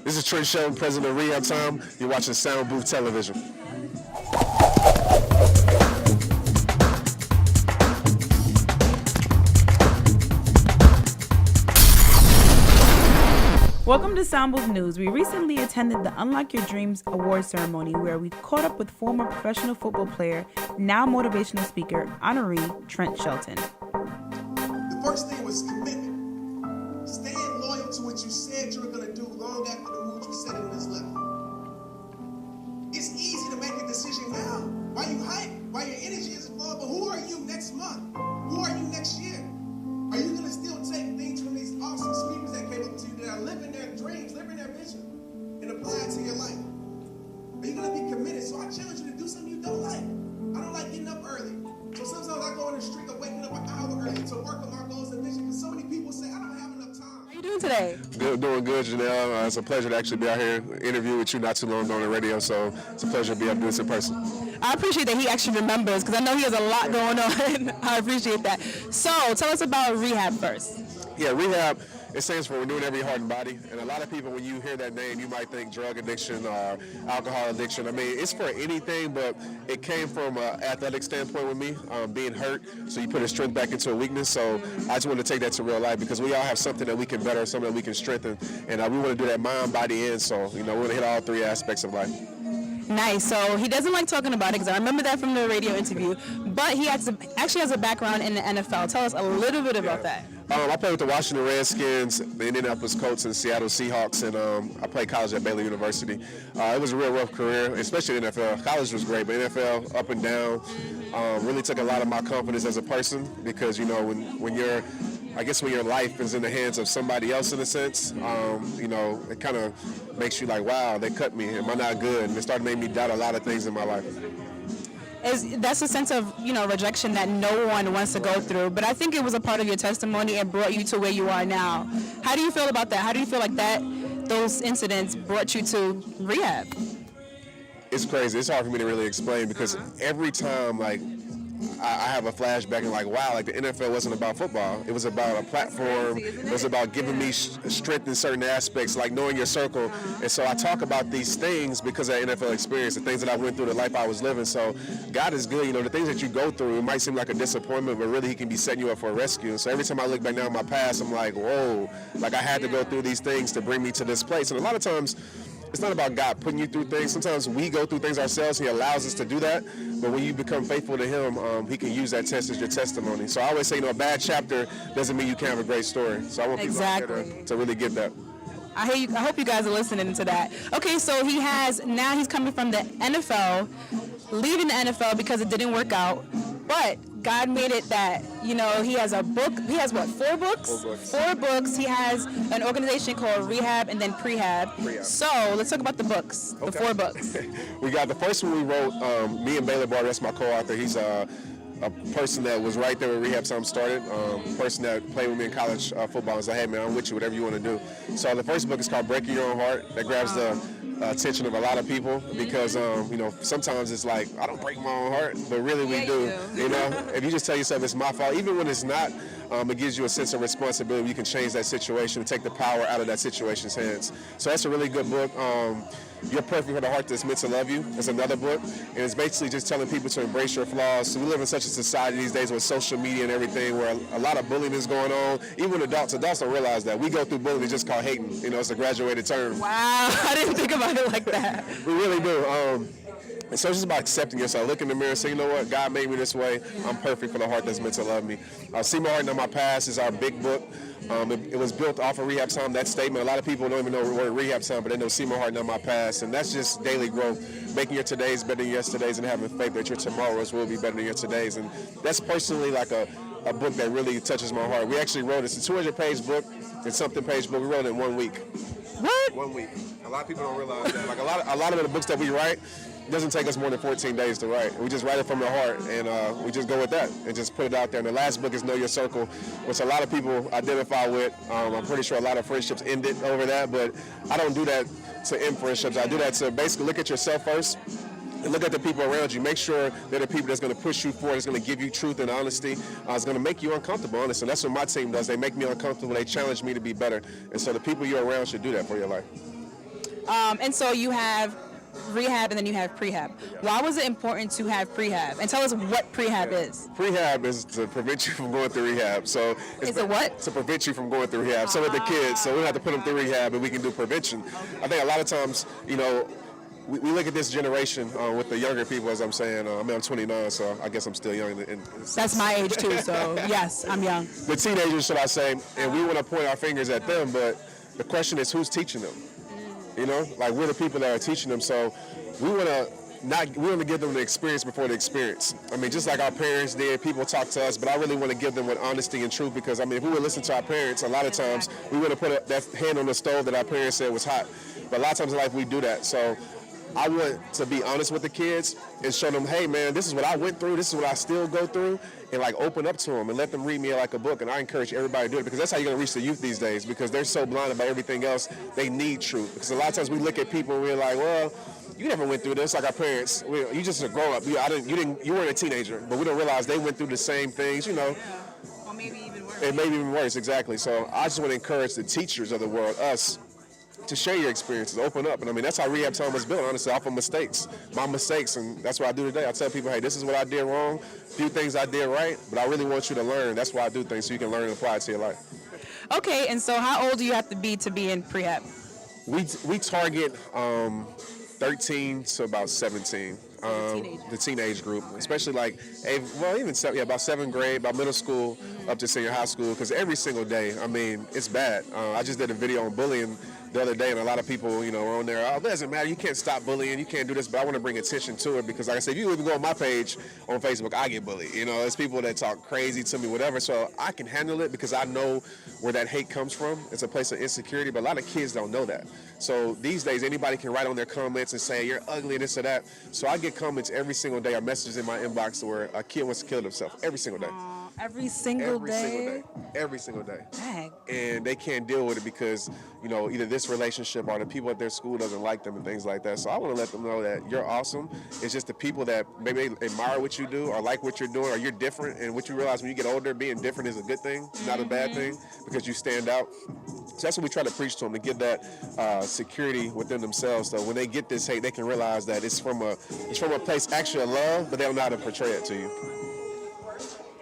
This is Trent Shelton, president of Rehab Time. You're watching Soundbooth Television. Welcome to Soundbooth News. We recently attended the Unlock Your Dreams award ceremony where we caught up with former professional football player, now motivational speaker, honoree Trent Shelton. The first thing was commitment. Staying loyal to what you said you were going to do long after the mood you set in this level. It's easy to make a decision now. While you hype, while your energy is flowing, but who are you next month? Who are you next year? Are you going to still take things from these awesome speakers that came up to you that are living their dreams, living their vision, and apply it to your life? Are you going to be committed? So I challenge you to do something you don't like. I don't like getting up early. So sometimes I go on the street of waking up an hour early to work on my goals and vision because so many people say, I don't have enough time. How you doing today? Good, doing good, Janelle. It's a pleasure to actually be out here, interview with you not too long ago on the radio, so it's a pleasure to be able to do this in person. I appreciate that he actually remembers because I know he has a lot going on. I appreciate that. So tell us about Rehab first. Yeah, Rehab, it stands for Renewing Every Heart and Body. And a lot of people, when you hear that name, you might think drug addiction or alcohol addiction. I mean, it's for anything, but it came from an athletic standpoint with me, being hurt. So you put a strength back into a weakness. So I just want to take that to real life because we all have something that we can better, something that we can strengthen. And we want to do that mind, body, and soul. You know, we want to hit all three aspects of life. Nice. So he doesn't like talking about it because I remember that from the radio interview. But he actually has a background in the NFL. Tell us a little bit about that. I played with the Washington Redskins, the Indianapolis Colts, and the Seattle Seahawks, and I played college at Baylor University. It was a real rough career, especially in the NFL. College was great, but NFL, up and down, really took a lot of my confidence as a person because, you know, when your life is in the hands of somebody else in a sense, you know, it kind of makes you like, wow, they cut me. Am I not good? And it started making me doubt a lot of things in my life. That's a sense of, you know, rejection that no one wants to go through. But I think it was a part of your testimony and brought you to where you are now. How do you feel about that? How do you feel like those incidents brought you to rehab? It's crazy. It's hard for me to really explain because every time, like, I have a flashback and like, wow, like the NFL wasn't about football. It was about a platform. It was about giving me strength in certain aspects, like knowing your circle. And so I talk about these things because of the NFL experience, the things that I went through, the life I was living. So God is good. You know, the things that you go through, it might seem like a disappointment, but really he can be setting you up for a rescue. And so every time I look back now in my past, I'm like, whoa, like I had to go through these things to bring me to this place. And a lot of times, it's not about God putting you through things. Sometimes we go through things ourselves. He allows us to do that. But when you become faithful to him, he can use that test as your testimony. So I always say, you know, a bad chapter doesn't mean you can't have a great story. So I want people out there to really get that. I hope you guys are listening to that. Okay, so now he's coming from the NFL, leaving the NFL because it didn't work out. But God made it that, you know, he has a book. He has what, 4 books? 4 books. 4 books. He has an organization called Rehab and then Prehab. So let's talk about the books, the 4 books. We got the first one we wrote, me and Baylor Barr, that's my co-author. He's a person that was right there when Rehab Time started, person that played with me in college football. And said, hey, man, I'm with you, whatever you want to do. So the first book is called Breaking Your Own Heart. That grabs the attention of a lot of people because, you know, sometimes it's like, I don't break my own heart, but really we do. You know, if you just tell yourself it's my fault, even when it's not, it gives you a sense of responsibility. You can change that situation and take the power out of that situation's hands. So that's a really good book. You're Perfect for the Heart That's Meant to Love You. It's another book, and it's basically just telling people to embrace your flaws. So we live in such a society these days with social media and everything where a lot of bullying is going on. Even adults don't realize that. We go through bullying, it's just called hating. You know, it's a graduated term. Wow, I didn't think about it like that. We really do. And so it's just about accepting yourself. Look in the mirror and say, you know what, God made me this way. I'm perfect for the heart that's meant to love me. See My Heart, Not My Past is our big book. It was built off of Rehab Time, that statement. A lot of people don't even know the word Rehab Time, but they know See My Heart, Not My Past. And that's just daily growth, making your todays better than yesterday's and having faith that your tomorrows will be better than your todays. And that's personally like a book that really touches my heart. We actually wrote it. It's a 200-page book. It's something-page book. We wrote it in 1 week. What? 1 week. A lot of people don't realize that. Like a lot of the books that we write, it doesn't take us more than 14 days to write. We just write it from the heart, and we just go with that and just put it out there. And the last book is Know Your Circle, which a lot of people identify with. I'm pretty sure a lot of friendships ended over that, but I don't do that to end friendships. I do that to basically look at yourself first and look at the people around you. Make sure they're the people that's going to push you forward, that's going to give you truth and honesty. It's going to make you uncomfortable, honest. And that's what my team does. They make me uncomfortable. They challenge me to be better. And so the people you're around should do that for your life. And so you have rehab and then you have prehab. Why was it important to have prehab? And tell us what prehab is. Prehab is to prevent you from going through rehab. So It's a what? To prevent you from going through rehab. So with the kids, so we don't have to put them through rehab, and we can do prevention. I think a lot of times, you know, we look at this generation with the younger people, as I'm saying. I mean, I'm 29, so I guess I'm still young. That's my age too, so yes, I'm young. The teenagers, should I say, and we want to point our fingers at them, but the question is, who's teaching them? You know, like we're the people that are teaching them, so we want to give them the experience before the experience. I mean, just like our parents did, people talk to us, but I really want to give them with honesty and truth, because I mean, if we would listen to our parents, a lot of times we would have put that hand on the stove that our parents said was hot. But a lot of times in life we do that. So I want to be honest with the kids and show them, hey man, this is what I went through, this is what I still go through, and like open up to them and let them read me like a book. And I encourage everybody to do it, because that's how you're going to reach the youth these days, because they're so blinded by everything else. They need truth, because a lot of times we look at people and we're like, well, you never went through this, like our parents. You just a grown up. You weren't a teenager, but we don't realize they went through the same things, you know. Or maybe even worse. It may be even worse, exactly. So I just want to encourage the teachers of the world, us, to share your experiences, open up. And I mean, that's how rehab time was built, honestly, off of mistakes, my mistakes. And that's what I do today. I tell people, hey, this is what I did wrong, a few things I did right, but I really want you to learn. That's why I do things, so you can learn and apply it to your life. Okay, and so how old do you have to be in prehab? We target 13 to about 17. The teenage group, especially like, about 7th grade, about middle school up to senior high school, because every single day, I mean, it's bad. I just did a video on bullying the other day, and a lot of people, you know, are on there, oh, it doesn't matter, you can't stop bullying, you can't do this, but I want to bring attention to it, because like I said, if you even go on my page on Facebook, I get bullied. You know, there's people that talk crazy to me, whatever, so I can handle it because I know where that hate comes from. It's a place of insecurity, but a lot of kids don't know that. So these days, anybody can write on their comments and say, you're ugly, this or that. So I get comments every single day, or messages in my inbox where a kid wants to kill themselves every single day. Every single day? Every single day. Dang. And they can't deal with it because, you know, either this relationship or the people at their school doesn't like them and things like that. So I want to let them know that you're awesome. It's just the people that maybe admire what you do or like what you're doing, or you're different. And what you realize when you get older, being different is a good thing, not a bad thing, because you stand out. So that's what we try to preach to them, to give that security within themselves. So when they get this hate, they can realize that it's from a place actually of love, but they don't know how to portray it to you.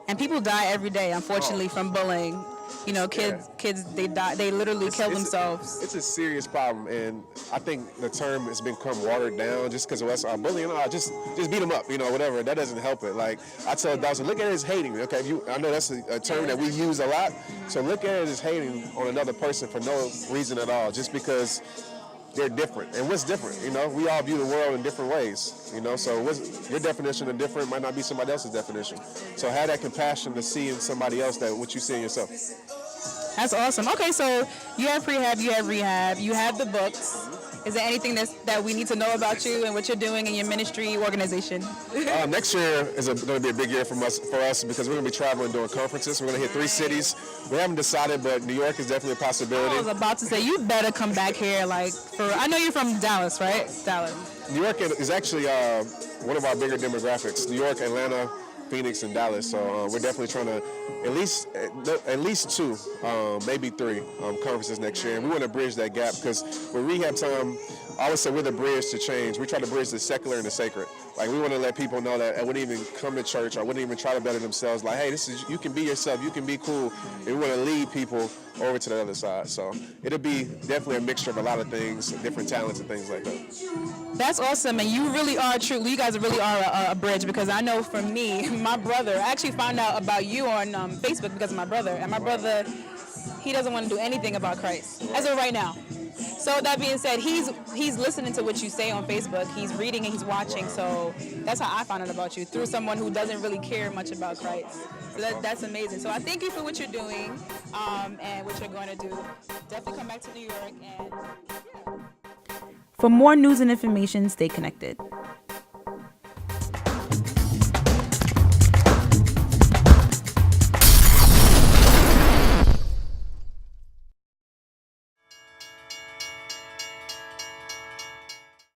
And people die every day, unfortunately, from bullying. You know, kids, they die. They literally kill themselves. It's a serious problem, and I think the term has become watered down just because of us bullying. Just beat them up, you know, whatever. That doesn't help it. Like I tell adults, look at it as hating. Okay, I know that's a term that we use a lot. So look at it as hating on another person for no reason at all, just because they're different. And what's different? You know, we all view the world in different ways. You know, so your definition of different might not be somebody else's definition. So have that compassion to see in somebody else that what you see in yourself. That's awesome. Okay, so you have prehab, you have rehab, you have the books. Is there anything that we need to know about you and what you're doing in your ministry organization? Next year is going to be a big year for us because we're going to be traveling, doing conferences. We're going to hit 3 cities. We haven't decided, but New York is definitely a possibility. I was about to say, you better come back here. I know you're from Dallas, right? Dallas. New York is actually one of our bigger demographics. New York, Atlanta, Phoenix, and Dallas. So we're definitely trying to at least 2, maybe 3 conferences next year. And we want to bridge that gap because with rehab time, I always say we're the bridge to change. We try to bridge the secular and the sacred. Like we want to let people know that I wouldn't even come to church or wouldn't even try to better themselves. Like, hey, you can be yourself, you can be cool. And we want to lead people over to the other side. So it'll be definitely a mixture of a lot of things, different talents and things like that. That's awesome, and you really are you guys really are a bridge, because I know for me, my brother, I actually found out about you on Facebook because of my brother, and my brother, he doesn't want to do anything about Christ, as of right now. So that being said, he's listening to what you say on Facebook, he's reading and he's watching, so that's how I found out about you, through someone who doesn't really care much about Christ. So that's amazing. So I thank you for what you're doing and what you're going to do. Definitely come back to New York and For more news and information, stay connected.